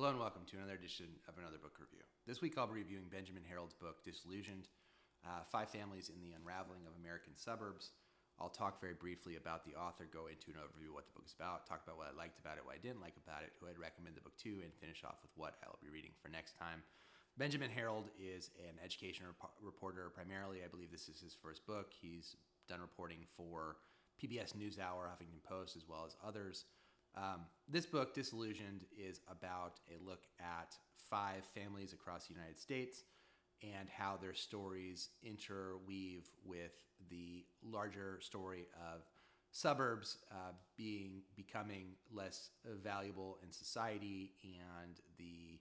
Hello and welcome to another edition of Another Book Review. This week I'll be reviewing Benjamin Herold's book, Disillusioned, Five Families in the Unraveling of American Suburbs. I'll talk very briefly about the author, go into an overview of what the book is about, talk about what I liked about it, what I didn't like about it, who I'd recommend the book to, and finish off with what I'll be reading for next time. Benjamin Herold is an education reporter primarily. I believe this is his first book. He's done reporting for PBS NewsHour, Huffington Post, as well as others. This book, Disillusioned, is about a look at five families across the United States and how their stories interweave with the larger story of suburbs becoming less valuable in society and the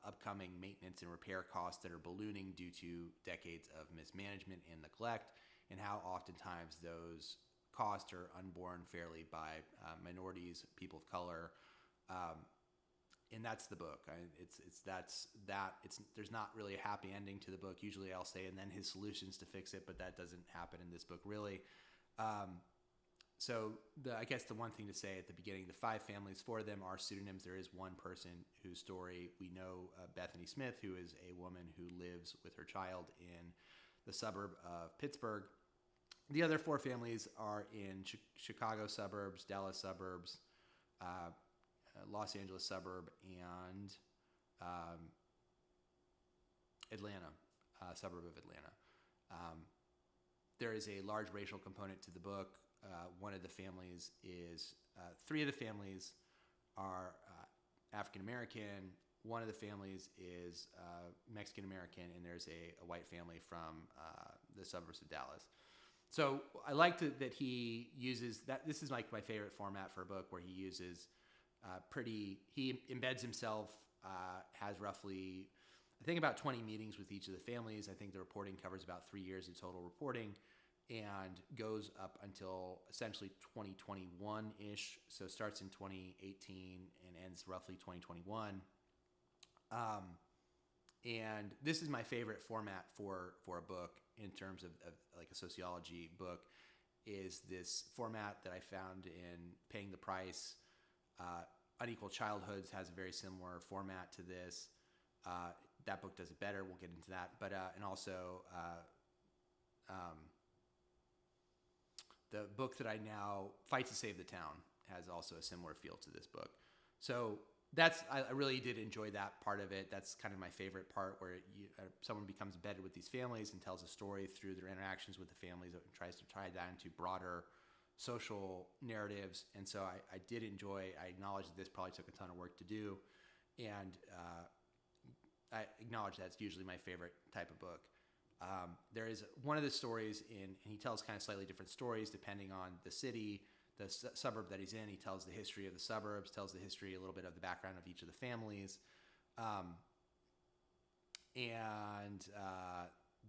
upcoming maintenance and repair costs that are ballooning due to decades of mismanagement and neglect, and how oftentimes those costs are unborne fairly by minorities, people of color, and that's the book. There's not really a happy ending to the book. Usually, I'll say, and then his solutions to fix it, but that doesn't happen in this book really. I guess the one thing to say at the beginning, the five families, four of them are pseudonyms. There is one person whose story we know, Bethany Smith, who is a woman who lives with her child in the suburb of Pittsburgh. The other four families are in Chicago suburbs, Dallas suburbs, Los Angeles suburb, and Atlanta, suburb of Atlanta. There is a large racial component to the book. One of the families is, three of the families are African American. One of the families is Mexican American, and there's a white family from the suburbs of Dallas. So I liked that he uses that. This is like my favorite format for a book, where he uses he embeds himself, has roughly, I think, about 20 meetings with each of the families. I think the reporting covers about 3 years of total reporting and goes up until essentially 2021-ish. So starts in 2018 and ends roughly 2021. And this is my favorite format for a book in terms of like a sociology book, is this format that I found in Paying the Price. Unequal Childhoods has a very similar format to this. That book does it better. We'll get into that. But and also the book that I now, Fight to Save the Town, has also a similar feel to this book. So I really did enjoy that part of it. That's kind of my favorite part, where someone becomes embedded with these families and tells a story through their interactions with the families and tries to tie that into broader social narratives. And so I did enjoy. I acknowledge that this probably took a ton of work to do, and I acknowledge that's usually my favorite type of book. There is one of the stories and he tells kind of slightly different stories depending on the city, the suburb that he's in. He tells the history of the suburbs, tells the history, a little bit of the background of each of the families.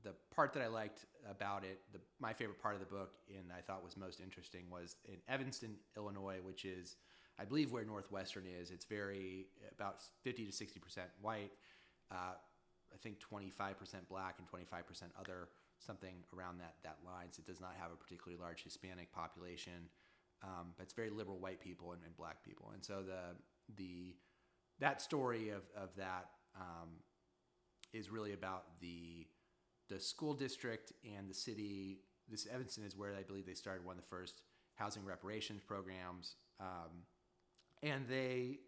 The part that I liked about it, my favorite part of the book, and I thought was most interesting, was in Evanston, Illinois, which is, I believe, where Northwestern is. It's about 50 to 60% white. I think 25% black and 25% other, something around that lines. It does not have a particularly large Hispanic population, but it's very liberal white people and black people. And so that story of that is really about the school district and the city. This Evanston is where I believe they started one of the first housing reparations programs, and the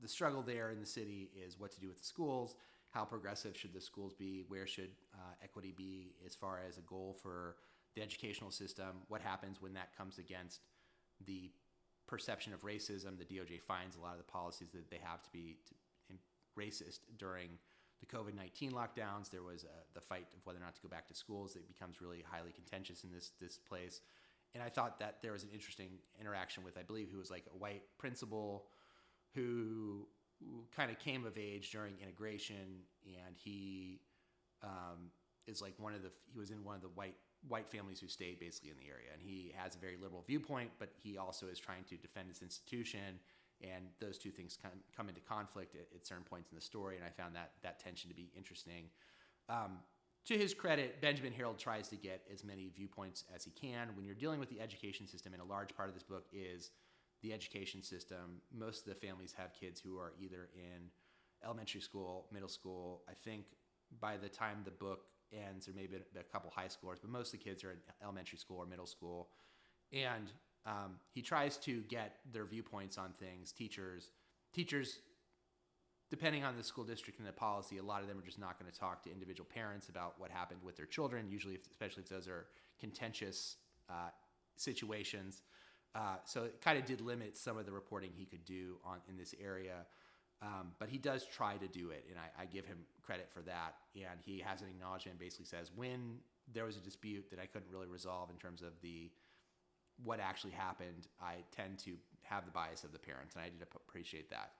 struggle there in the city is what to do with the schools. How progressive should the schools be? Where should equity be as far as a goal for the educational system? What happens when that comes against the perception of racism? The DOJ finds a lot of the policies that they have to be racist. During the COVID-19 lockdowns, there was the fight of whether or not to go back to schools. It becomes really highly contentious in this place. And I thought that there was an interesting interaction with, I believe, who was like a white principal who kind of came of age during integration, and he is like he was in one of the white families who stayed basically in the area, and he has a very liberal viewpoint, but he also is trying to defend his institution, and those two things come into conflict at certain points in the story, and I found that tension to be interesting. To his credit, Benjamin Herold tries to get as many viewpoints as he can. When you're dealing with the education system, and a large part of this book is the education system. Most of the families have kids who are either in elementary school, middle school. I think by the time the book ends, there may be a couple high schoolers, but most of the kids are in elementary school or middle school. And he tries to get their viewpoints on things. Teachers, depending on the school district and the policy, a lot of them are just not going to talk to individual parents about what happened with their children, usually, especially if those are contentious situations. So it kind of did limit some of the reporting he could do in this area. But he does try to do it, and I give him credit for that. And he has an acknowledgement, basically says, when there was a dispute that I couldn't really resolve in terms of what actually happened, I tend to have the bias of the parents, and I did appreciate that.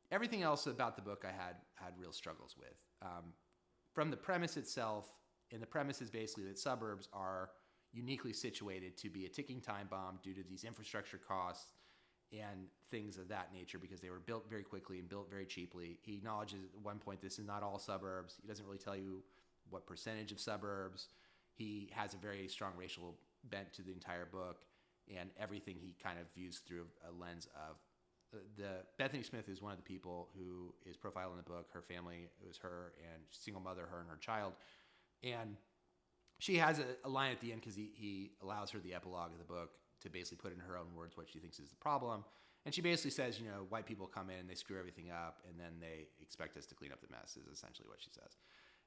Everything else about the book I had real struggles with. From the premise itself, and the premise is basically that suburbs are uniquely situated to be a ticking time bomb due to these infrastructure costs and things of that nature, because they were built very quickly and built very cheaply. He acknowledges at one point this is not all suburbs. He doesn't really tell you what percentage of suburbs. He has a very strong racial bent to the entire book, and everything he kind of views through a lens of Bethany Smith is one of the people who is profiled in the book. Her family, it was her and single mother, her and her child. And she has a line at the end, because he allows her the epilogue of the book to basically put in her own words what she thinks is the problem. And she basically says, white people come in, they screw everything up, and then they expect us to clean up the mess, is essentially what she says.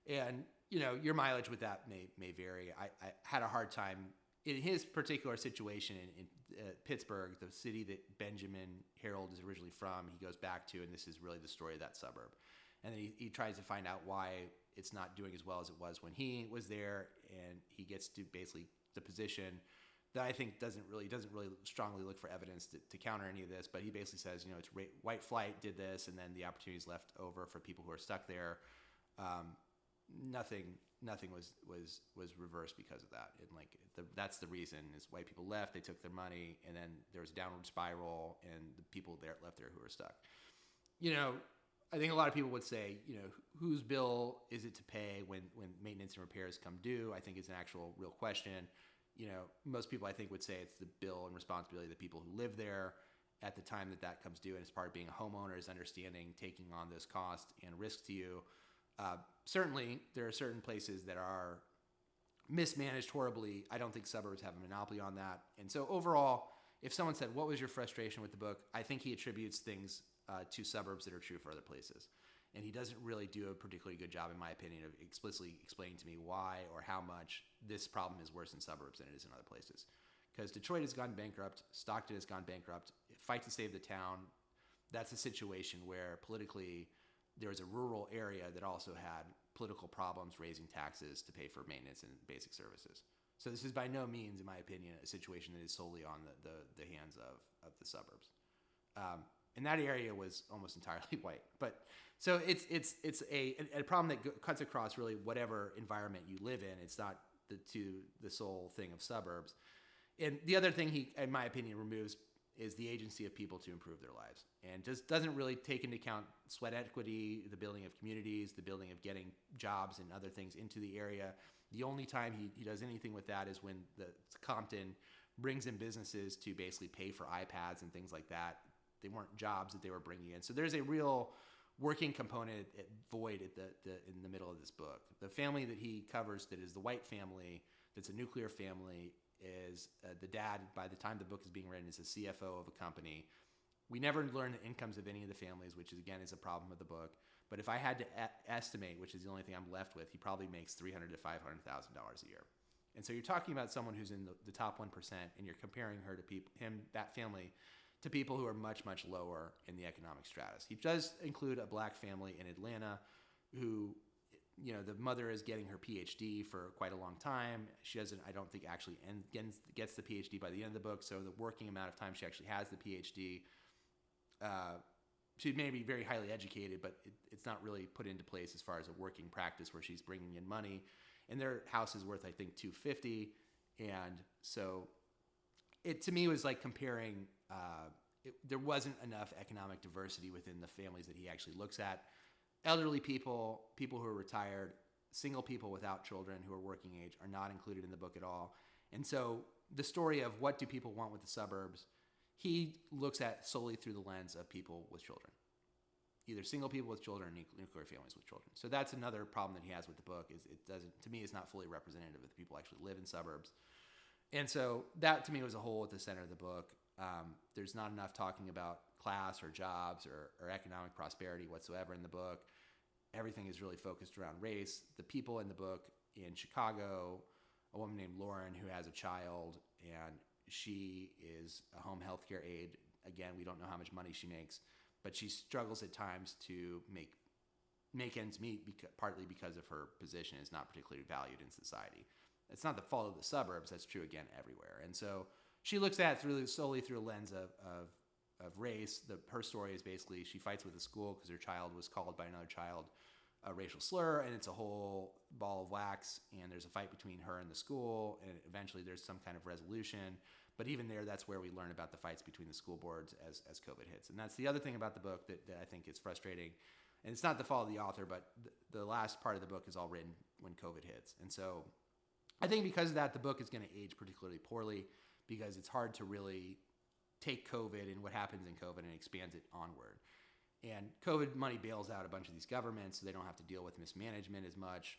And, your mileage with that may vary. I had a hard time in his particular situation in Pittsburgh, the city that Benjamin Herold is originally from. He goes back to, and this is really the story of that suburb. And then he tries to find out why it's not doing as well as it was when he was there, and he gets to basically the position that I think doesn't really strongly look for evidence to counter any of this. But he basically says, it's white flight did this, and then the opportunities left over for people who are stuck there. Nothing was reversed because of that. And that's the reason is white people left, they took their money, and then there was a downward spiral, and the people left there who were stuck. I think a lot of people would say, whose bill is it to pay when maintenance and repairs come due? I think it's an actual real question. Most people I think would say it's the bill and responsibility of the people who live there at the time that comes due, and as part of being a homeowner is understanding taking on those costs and risk to you. Certainly, there are certain places that are mismanaged horribly. I don't think suburbs have a monopoly on that. And so overall, if someone said, what was your frustration with the book? I think he attributes things to suburbs that are true for other places. And he doesn't really do a particularly good job, in my opinion, of explicitly explaining to me why or how much this problem is worse in suburbs than it is in other places. Because Detroit has gone bankrupt, Stockton has gone bankrupt, fight to save the town. That's a situation where politically there was a rural area that also had political problems raising taxes to pay for maintenance and basic services. So this is by no means, in my opinion, a situation that is solely on the hands of the suburbs. And that area was almost entirely white. But so it's a problem that cuts across really whatever environment you live in. It's not the sole thing of suburbs. And the other thing he, in my opinion, removes is the agency of people to improve their lives, and just doesn't really take into account sweat equity, the building of communities, the building of getting jobs and other things into the area. The only time he does anything with that is when the Compton brings in businesses to basically pay for iPads and things like that. They weren't jobs that they were bringing in. So there's a real working component void in the middle of this book. The family that he covers that is the white family, that's a nuclear family, is the dad, by the time the book is being written, is a CFO of a company. We never learn the incomes of any of the families, which is, again, is a problem with the book. But if I had to estimate, which is the only thing I'm left with, he probably makes $300,000 to $500,000 a year. And so you're talking about someone who's in the top 1%, and you're comparing her to that family, to people who are much, much lower in the economic stratus. He does include a black family in Atlanta who, the mother is getting her PhD for quite a long time. She doesn't, I don't think, actually gets the PhD by the end of the book. So the working amount of time she actually has the PhD, she may be very highly educated, but it's not really put into place as far as a working practice where she's bringing in money. And their house is worth, I think, $250,000. And so it, to me, was like comparing, there wasn't enough economic diversity within the families that he actually looks at. Elderly people, people who are retired, single people without children who are working age are not included in the book at all. And so the story of what do people want with the suburbs, he looks at solely through the lens of people with children, either single people with children or nuclear families with children. So that's another problem that he has with the book, is it doesn't, to me, is not fully representative of the people who actually live in suburbs. And so that, to me, was a hole at the center of the book. There's not enough talking about class or jobs or economic prosperity whatsoever in the book. Everything is really focused around race. The people in the book in Chicago, a woman named Lauren who has a child, and she is a home health care aide. Again, we don't know how much money she makes, but she struggles at times to make ends meet, partly because of her position is not particularly valued in society. It's not the fault of the suburbs. That's true, again, everywhere. And so she looks at it solely through a lens of race. Her story is basically she fights with the school because her child was called by another child a racial slur, and it's a whole ball of wax, and there's a fight between her and the school, and eventually there's some kind of resolution. But even there, that's where we learn about the fights between the school boards as COVID hits. And that's the other thing about the book that I think is frustrating. And it's not the fault of the author, but the last part of the book is all written when COVID hits. And so I think because of that, the book is going to age particularly poorly, because it's hard to really take COVID and what happens in COVID and expand it onward. And COVID money bails out a bunch of these governments, so they don't have to deal with mismanagement as much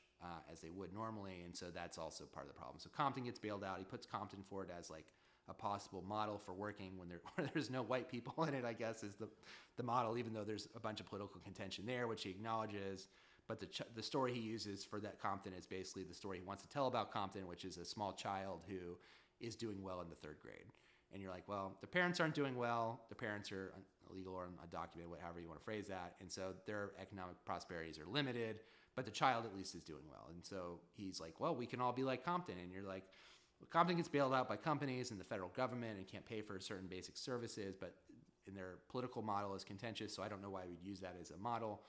as they would normally. And so that's also part of the problem. So Compton gets bailed out. He puts Compton forward as like a possible model for working when there's no white people in it, I guess, is the model, even though there's a bunch of political contention there, which he acknowledges. But the story he uses for that Compton is basically the story he wants to tell about Compton, which is a small child who is doing well in the third grade. And you're like, well, the parents aren't doing well. The parents are illegal or undocumented, however you want to phrase that. And so their economic prosperities are limited, but the child at least is doing well. And so he's like, well, we can all be like Compton. And you're like, well, Compton gets bailed out by companies and the federal government and can't pay for certain basic services, but in their political model is contentious. So I don't know why we'd use that as a model.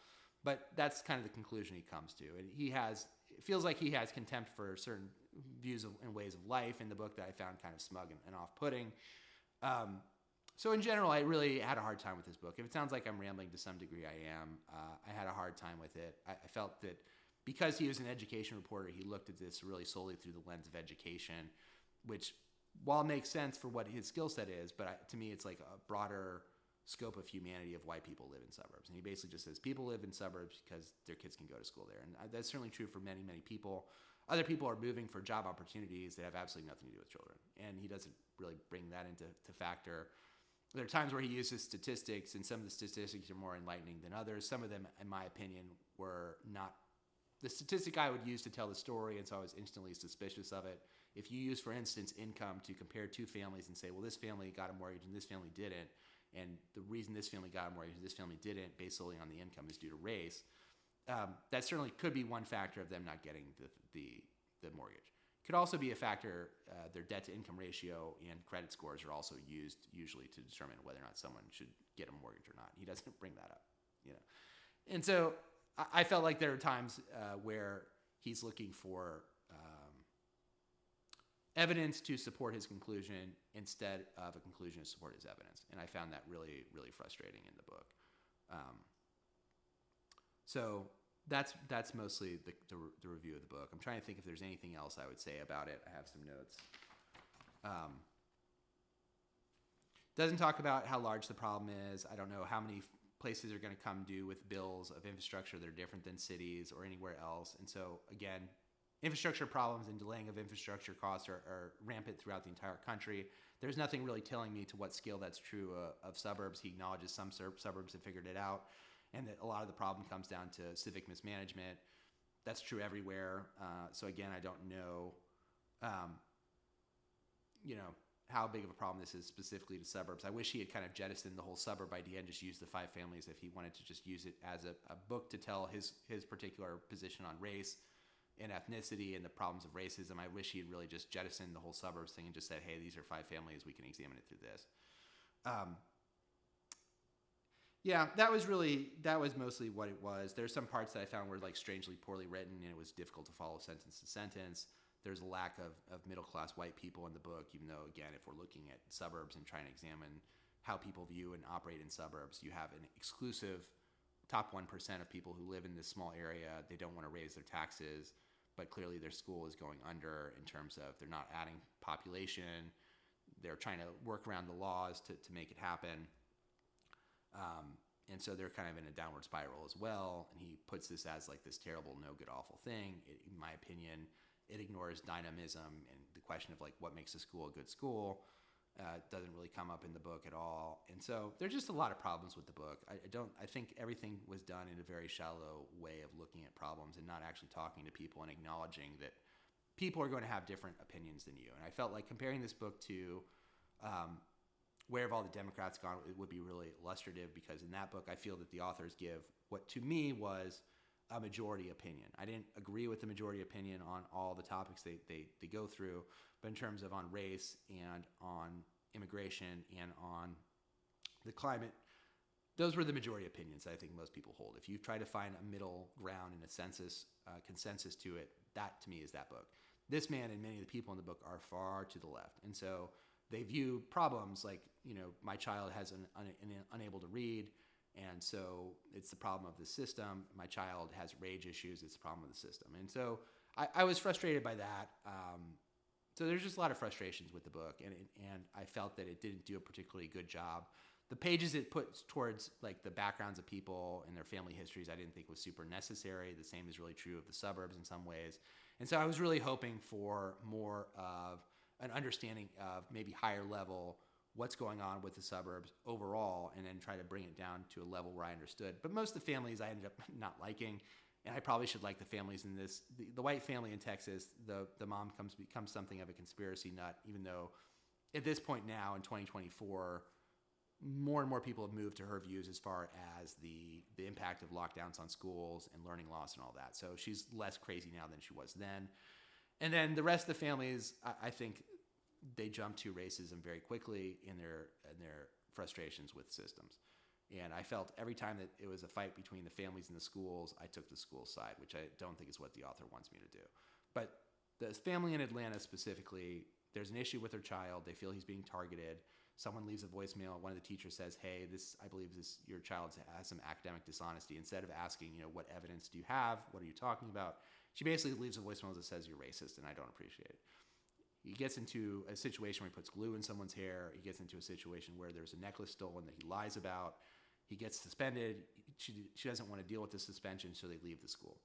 But that's kind of the conclusion he comes to. And it feels like he has contempt for certain views and ways of life in the book that I found kind of smug and off-putting. So in general, I really had a hard time with this book. If it sounds like I'm rambling to some degree, I am. I had a hard time with it. I felt that because he was an education reporter, he looked at this really solely through the lens of education, which, while makes sense for what his skill set is, but to me, it's like a broader scope of humanity of why people live in suburbs. And he basically just says people live in suburbs because their kids can go to school there. And that's certainly true for many, many people. Other people are moving for job opportunities that have absolutely nothing to do with children. And he doesn't really bring that into factor. There are times where he uses statistics, and some of the statistics are more enlightening than others. Some of them, in my opinion, were not the statistic I would use to tell the story, and so I was instantly suspicious of it. If you use, for instance, income to compare two families and say, well, this family got a mortgage and this family didn't, and the reason this family got a mortgage and this family didn't, based solely on the income, is due to race, that certainly could be one factor of them not getting the mortgage. Could also be a factor, their debt-to-income ratio and credit scores are also used usually to determine whether or not someone should get a mortgage or not. He doesn't bring that up, And so I felt like there are times where he's looking for evidence to support his conclusion instead of a conclusion to support his evidence. And I found that really, really frustrating in the book. So that's mostly the review of the book. I'm trying to think if there's anything else I would say about it. I have some notes. Doesn't talk about how large the problem is. I don't know how many places are going to come due with bills of infrastructure that are different than cities or anywhere else. And so, again, infrastructure problems and delaying of infrastructure costs are rampant throughout the entire country. There's nothing really telling me to what scale that's true of suburbs. He acknowledges some suburbs have figured it out, and that a lot of the problem comes down to civic mismanagement. That's true everywhere. So again, I don't know, how big of a problem this is specifically to suburbs. I wish he had kind of jettisoned the whole suburb idea and just used the 5 families if he wanted to just use it as a book to tell his particular position on race and ethnicity and the problems of racism. I wish he had really just jettisoned the whole suburbs thing and just said, hey, these are 5 families. We can examine it through this. That was mostly what it was. There's some parts that I found were like strangely poorly written, and it was difficult to follow sentence to sentence. There's a lack of middle-class white people in the book, even though, again, if we're looking at suburbs and trying to examine how people view and operate in suburbs, you have an exclusive top 1% of people who live in this small area. They don't want to raise their taxes, but clearly their school is going under in terms of they're not adding population. they're trying to work around the laws to make it happen. And so they're kind of in a downward spiral as well. And he puts this as like this terrible, no good, awful thing. In my opinion, it ignores dynamism and the question of like what makes a school a good school. Doesn't really come up in the book at all. And so there's just a lot of problems with the book. I think everything was done in a very shallow way of looking at problems and not actually talking to people and acknowledging that people are going to have different opinions than you. And I felt like comparing this book to Where Have All the Democrats Gone, it would be really illustrative, because in that book, I feel that the authors give what to me was a majority opinion. I didn't agree with the majority opinion on all the topics they go through, but in terms of on race and on immigration and on the climate, those were the majority opinions that I think most people hold. If you try to find a middle ground and a consensus to it, that to me is that book. This man and many of the people in the book are far to the left. And so they view problems like, my child has an unable to read, and so it's the problem of the system. My child has rage issues, it's the problem of the system. And so I was frustrated by that. So there's just a lot of frustrations with the book, and I felt that it didn't do a particularly good job. The pages it puts towards like the backgrounds of people and their family histories, I didn't think was super necessary. The same is really true of the suburbs in some ways. And so I was really hoping for more of an understanding of maybe higher level what's going on with the suburbs overall, and then try to bring it down to a level where I understood. But most of the families I ended up not liking, and I probably should like the families in this. The white family in Texas, the mom becomes something of a conspiracy nut, even though at this point now in 2024, more and more people have moved to her views as far as the impact of lockdowns on schools and learning loss and all that. So she's less crazy now than she was then. And then the rest of the families, I think they jump to racism very quickly in their frustrations with systems. And I felt every time that it was a fight between the families and the schools, I took the school's side, which I don't think is what the author wants me to do. But the family in Atlanta specifically, there's an issue with their child. They feel he's being targeted. Someone leaves a voicemail. One of the teachers says, "Hey, I believe your child has some academic dishonesty." Instead of asking, what evidence do you have? What are you talking about? She basically leaves a voicemail that says, "You're racist, and I don't appreciate it." He gets into a situation where he puts glue in someone's hair. He gets into a situation where there's a necklace stolen that he lies about. He gets suspended. She doesn't want to deal with the suspension, so they leave the school.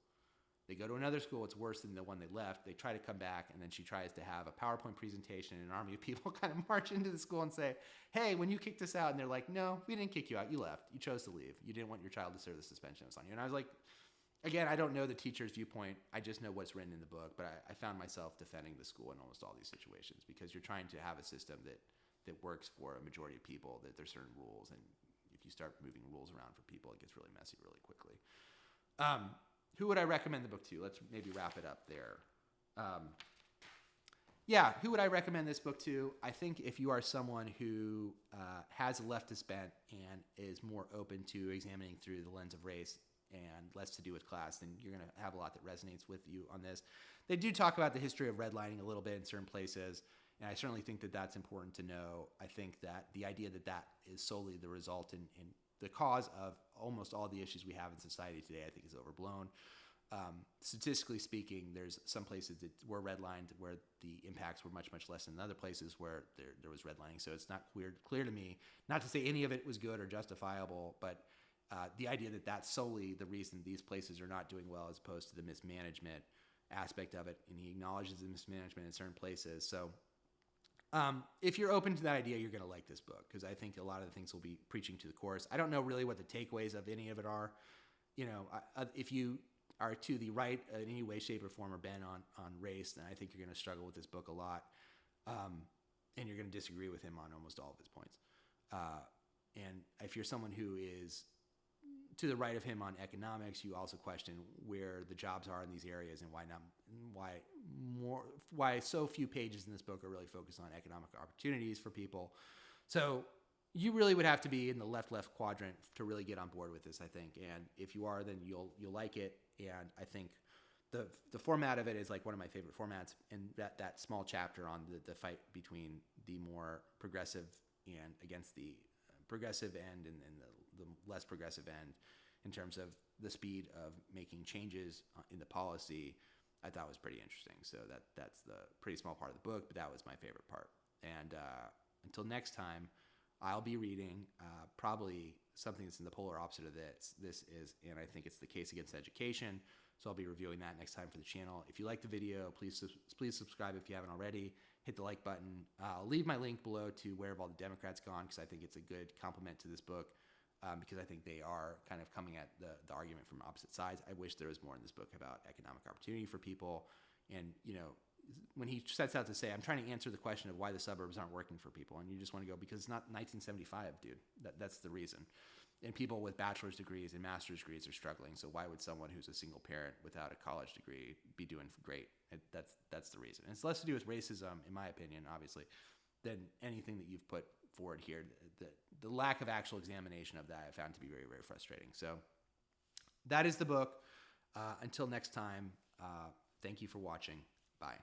They go to another school. It's worse than the one they left. They try to come back, and then she tries to have a PowerPoint presentation, and an army of people kind of march into the school and say, "Hey, when you kicked us out," and they're like, "No, we didn't kick you out. You left. You chose to leave. You didn't want your child to serve the suspension that was on you." And I was like, again, I don't know the teacher's viewpoint. I just know what's written in the book, but I found myself defending the school in almost all these situations, because you're trying to have a system that works for a majority of people, that there's certain rules, and if you start moving rules around for people, it gets really messy really quickly. Who would I recommend the book to? Let's maybe wrap it up there. Who would I recommend this book to? I think if you are someone who has a leftist bent and is more open to examining through the lens of race and less to do with class, then you're going to have a lot that resonates with you on this. They do talk about the history of redlining a little bit in certain places, and I certainly think that that's important to know. I think that the idea that is solely the result in the cause of almost all the issues we have in society today, I think is overblown. Statistically speaking, there's some places that were redlined where the impacts were much, much less than other places where there was redlining. So it's not clear to me, not to say any of it was good or justifiable, but the idea that that's solely the reason these places are not doing well, as opposed to the mismanagement aspect of it. And he acknowledges the mismanagement in certain places. So if you're open to that idea, you're going to like this book, because I think a lot of the things will be preaching to the chorus. I don't know really what the takeaways of any of it are. If you are to the right in any way, shape, or form, or bent on race, then I think you're going to struggle with this book a lot. And you're going to disagree with him on almost all of his points. And if you're someone who is to the right of him on economics, you also question where the jobs are in these areas, and why so few pages in this book are really focused on economic opportunities for people. So you really would have to be in the left quadrant to really get on board with this, I think. And if you are, then you'll like it. And I think the format of it is like one of my favorite formats, and that small chapter on the fight between the more progressive and against the progressive end and the less progressive end in terms of the speed of making changes in the policy, I thought was pretty interesting. So that's the pretty small part of the book, but that was my favorite part. And Until next time, I'll be reading probably something that's in the polar opposite of this. And I think it's the Case Against Education. So I'll be reviewing that next time for the channel. If you like the video, please subscribe if you haven't already. Hit the like button. I'll leave my link below to Where Have All the Democrats Gone, because I think it's a good complement to this book, because I think they are kind of coming at the argument from opposite sides. I wish there was more in this book about economic opportunity for people. And, when he sets out to say, I'm trying to answer the question of why the suburbs aren't working for people, and you just want to go, because it's not 1975, dude. That's the reason. And people with bachelor's degrees and master's degrees are struggling. So why would someone who's a single parent without a college degree be doing great? That's the reason. And it's less to do with racism, in my opinion, obviously, than anything that you've put forward here. The lack of actual examination of that I found to be very, very frustrating. So that is the book. Until next time, thank you for watching. Bye.